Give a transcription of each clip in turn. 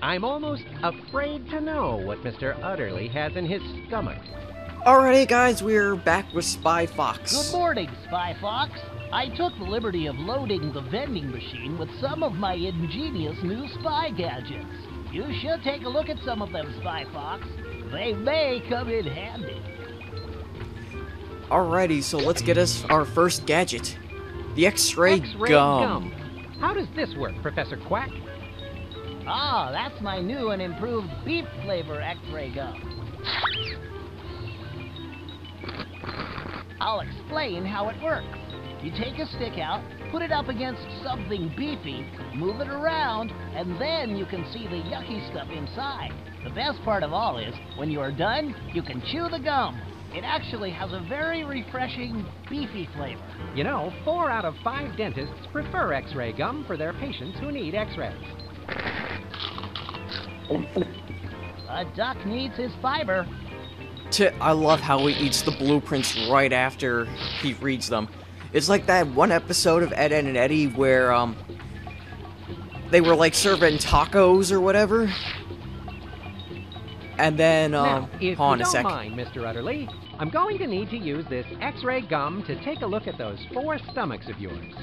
I'm almost afraid to know what Mr. Utterly has in his stomach. Alrighty guys, we're back with Spy Fox. Good morning, Spy Fox. I took the liberty of loading the vending machine with some of my ingenious new spy gadgets. You should take a look at some of them, Spy Fox. They may come in handy. Alrighty, so let's get us our first gadget. The X-ray X-ray gum. How does this work, Professor Quack? Ah, that's my new and improved beef flavor X-ray gum. I'll explain how it works. You take a stick out, put it up against something beefy, move it around, and then you can see the yucky stuff inside. The best part of all is, when you are done, you can chew the gum. It actually has a very refreshing, beefy flavor. You know, 4 out of 5 dentists prefer X-ray gum for their patients who need X-rays. A duck needs his fiber. I love how he eats the blueprints right after he reads them. It's like that one episode of Ed, Edd and Eddy where, they were, like, serving tacos or whatever. And then, Now, if hold on you a don't sec. mind, Mr. Utterly, I'm going to need to use this X-ray gum to take a look at those 4 stomachs of yours.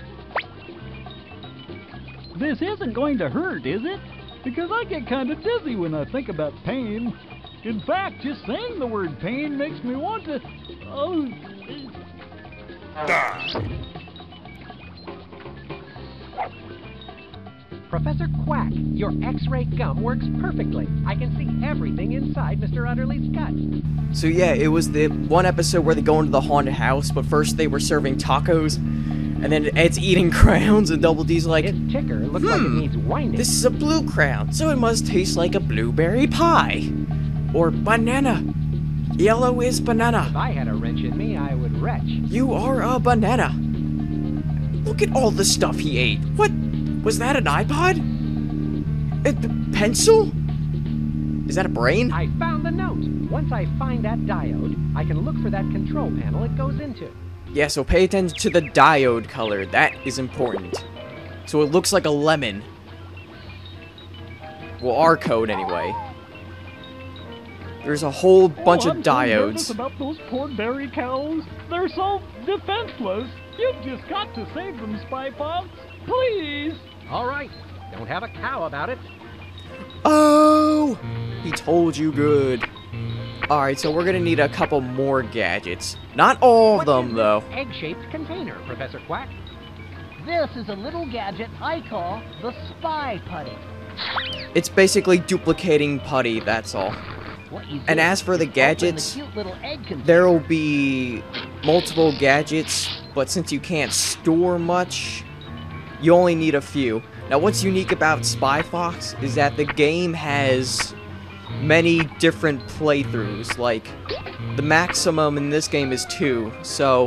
This isn't going to hurt, is it? Because I get kind of dizzy when I think about pain. In fact, just saying the word pain makes me want to... Oh... Professor Quack, your X-ray gum works perfectly. I can see everything inside Mr. Utterly's gut. So yeah, it was the one episode where they go into the haunted house, but first they were serving tacos, and then Ed's eating crowns, and Double D's like, His ticker looks like it needs winding. this is a blue crown, so it must taste like a blueberry pie. Or banana. Yellow is banana. If I had a wrench in me, I would retch. You are a banana. Look at all the stuff he ate. What? Was that an iPod? A pencil? Is that a brain? I found the note. Once I find that diode, I can look for that control panel it goes into. Yeah, so pay attention to the diode color. That is important. So it looks like a lemon. Well, our code anyway. There's a whole bunch of I'm so nervous diodes. about those poor dairy cows. They're so defenseless. You've just got to save them, Spy Fox. Please. All right, don't have a cow about it. Oh! He told you good. Alright, so we're gonna need a couple more gadgets. Not all of them, though. Egg-shaped container, Professor Quack. This is a little gadget I call the Spy Putty. It's basically duplicating putty, that's all. What you And do as for the is open gadgets, cute little egg container. there will be multiple gadgets, but since you can't store much, you only need a few. Now, what's unique about Spy Fox is that the game has many different playthroughs. Like, the maximum in this game is 2. So,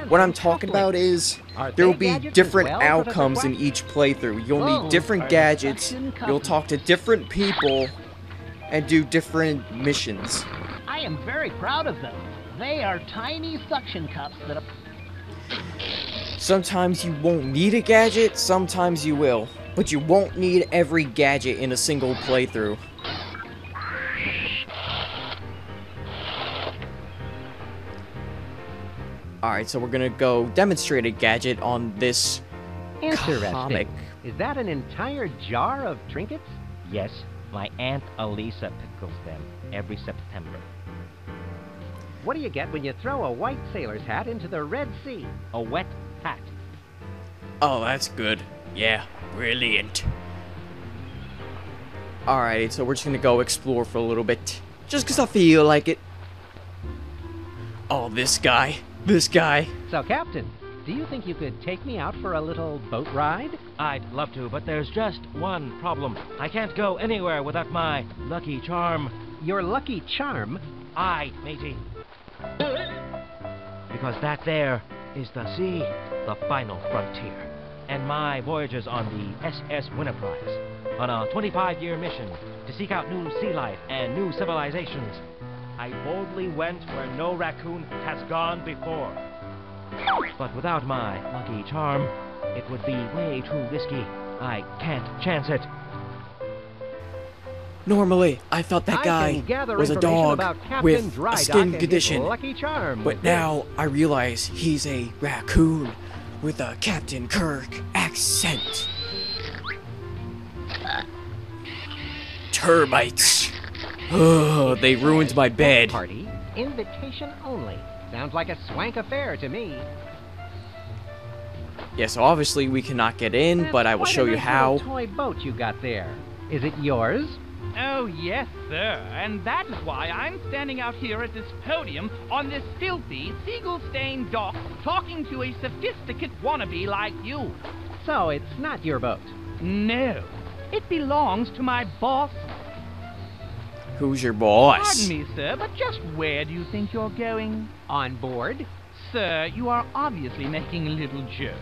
what I'm talking about is there will be different outcomes in each playthrough. You'll need different gadgets, you'll talk to different people, and do different missions. I am very proud of them. They are tiny suction cups that... Sometimes you won't need a gadget, sometimes you will. But you won't need every gadget in a single playthrough. Alright, so we're gonna go demonstrate a gadget on this Interesting. comic. Is that an entire jar of trinkets? Yes, my Aunt Elisa pickles them every September. What do you get when you throw a white sailor's hat into the Red Sea? A wet hat. Oh, that's good. Yeah, brilliant. Alright, so we're just gonna go explore for a little bit. Just 'cause I feel like it. Oh, this guy. This guy. So, Captain, do you think you could take me out for a little boat ride? I'd love to, but there's just one problem. I can't go anywhere without my lucky charm. Your lucky charm? Aye, matey. Because that there is the sea, the final frontier. And my voyages on the SS Winterprise, on a 25-year mission to seek out new sea life and new civilizations. I boldly went where no raccoon has gone before. But without my lucky charm, it would be way too risky. I can't chance it. Normally, I thought that I guy can gather was a information dog about Captain with Dry a Dock skin and his condition, Lucky Charm but with now I realize he's a raccoon with a Captain Kirk accent. Termites. Oh, they ruined my bed. Party, invitation only. Sounds like a swank affair to me. Yeah, so obviously we cannot get in, That's but I will quite show a you nice how. little toy boat you got there. Is it yours? Oh, yes, sir. And that is why I'm standing out here at this podium on this filthy, seagull-stained dock talking to a sophisticate wannabe like you. So it's not your boat. No, it belongs to my boss. Who's your boss? Pardon me, sir, but just where do you think you're going? On board? Sir, you are obviously making a little joke.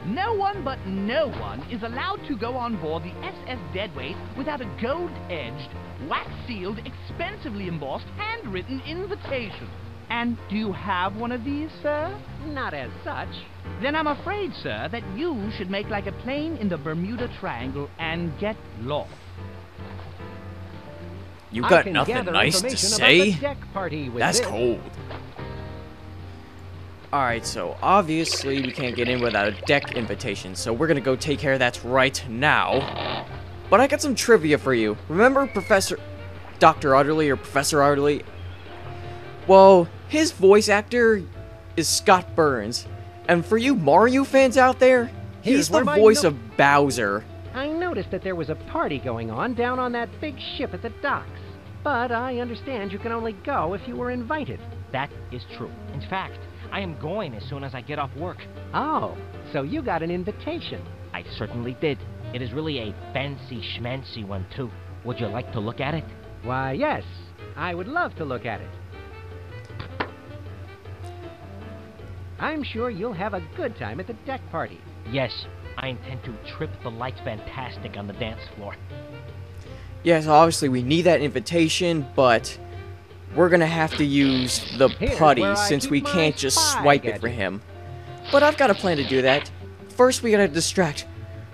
No one but no one is allowed to go on board the SS Deadweight without a gold-edged, wax-sealed, expensively embossed, handwritten invitation. And do you have one of these, sir? Not as such. Then I'm afraid, sir, that you should make like a plane in the Bermuda Triangle and get lost. You I got can nothing gather nice to information say? About the deck party with That's this. cold. Alright, so obviously we can't get in without a deck invitation, so we're gonna go take care of that right now. But I got some trivia for you. Remember Dr. Utterly or Professor Utterly? Well, his voice actor is Scott Burns. And for you Mario fans out there, he's Here's the where my voice no- of Bowser. I noticed that there was a party going on down on that big ship at the docks. But I understand you can only go if you were invited. That is true. In fact, I am going as soon as I get off work. Oh, so you got an invitation. I certainly did. It is really a fancy schmancy one, too. Would you like to look at it? Why, yes. I would love to look at it. I'm sure you'll have a good time at the deck party. Yes, I intend to trip the lights fantastic on the dance floor. Yes, obviously we need that invitation, but we're gonna have to use the Here's putty where I since keep we my can't just spy swipe it for gadget. him. But I've got a plan to do that. First, we gotta distract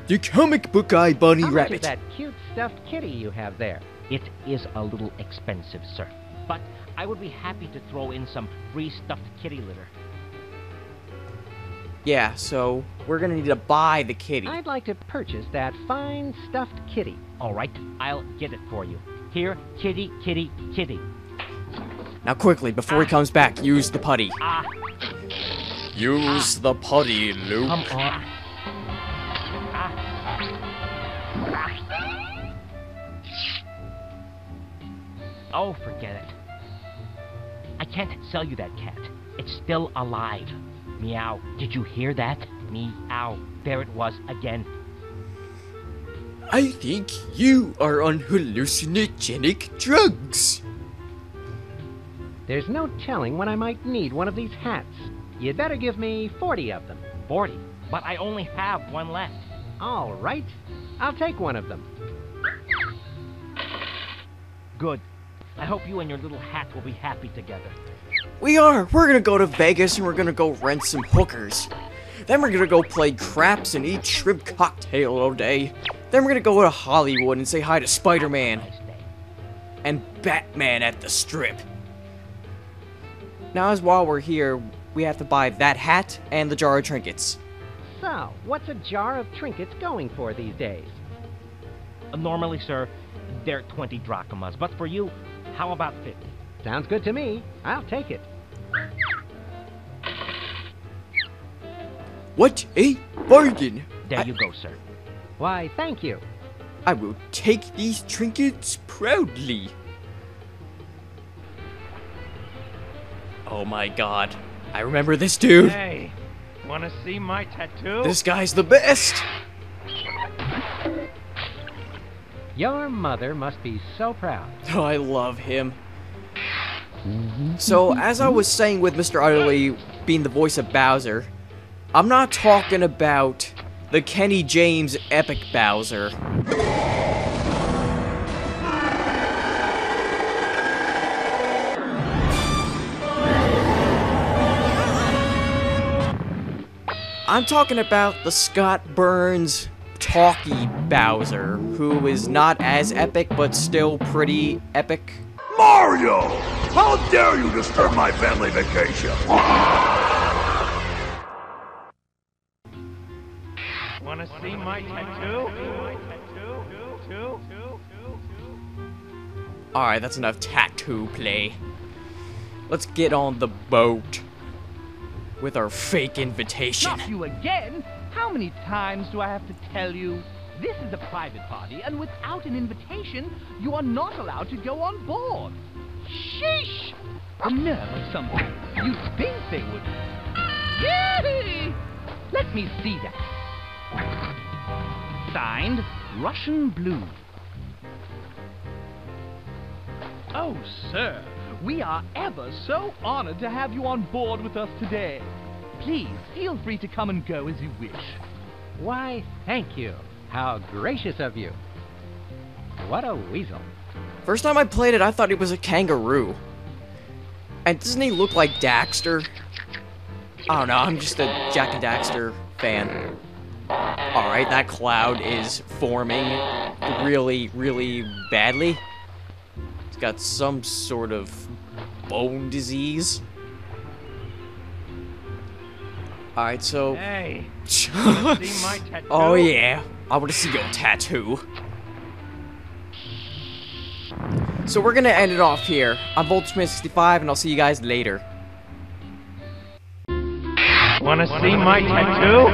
the comic book guy bunny How much rabbit. is that cute stuffed kitty you have there? It is a little expensive, sir. But I would be happy to throw in some free stuffed kitty litter. Yeah, so we're gonna need to buy the kitty. I'd like to purchase that fine stuffed kitty. All right, I'll get it for you. Here, kitty, kitty, kitty. Now quickly, before he comes back, use the putty. Ah, Use the putty, Luke. come on. Ah. Oh, forget it. I can't sell you that cat. It's still alive. Meow. Did you hear that? Meow. There it was again. I think you are on hallucinogenic drugs. There's no telling when I might need one of these hats. You'd better give me 40 of them. 40. But I only have one left. All right. I'll take one of them. Good. I hope you and your little hat will be happy together. We are. We're gonna go to Vegas and we're gonna go rent some hookers. Then we're gonna go play craps and eat shrimp cocktail all day. Then we're gonna go to Hollywood and say hi to Spider-Man Nice day. and Batman at the Strip. Now, as while we're here, we have to buy that hat and the jar of trinkets. So, what's a jar of trinkets going for these days? Normally, sir, they're 20 drachmas. But for you, how about 50? Sounds good to me. I'll take it. What a bargain! There you go, sir. Why, thank you. I will take these trinkets proudly. Oh my god. I remember this dude. Hey, wanna see my tattoo? This guy's the best. Your mother must be so proud. Oh, I love him. So, as I was saying with Mr. Utterly being the voice of Bowser, I'm not talking about the Kenny James epic Bowser. I'm talking about the Scott Burns Chalky Bowser, who is not as epic, but still pretty epic. Mario! How dare you disturb my family vacation? Wanna see my tattoo? Alright, that's enough tattoo play. Let's get on the boat with our fake invitation. Not you again! How many times do I have to tell you? This is a private party, and without an invitation, you are not allowed to go on board. Sheesh! The nerve of some people. You'd think they would. Yay! Let me see that. Signed, Russian Blue. Oh, sir, we are ever so honored to have you on board with us today. Please, feel free to come and go as you wish. Why, thank you. How gracious of you. What a weasel. First time I played it, I thought he was a kangaroo. And doesn't he look like Daxter? I don't know, I'm just a Jak and Daxter fan. Alright, that cloud is forming really, really badly. It's got some sort of bone disease. Alright, so... Hey, see my tattoo? Oh yeah, I want to see your tattoo. So we're gonna end it off here. I'm Voltsmith65, and I'll see you guys later. Wanna see my tattoo?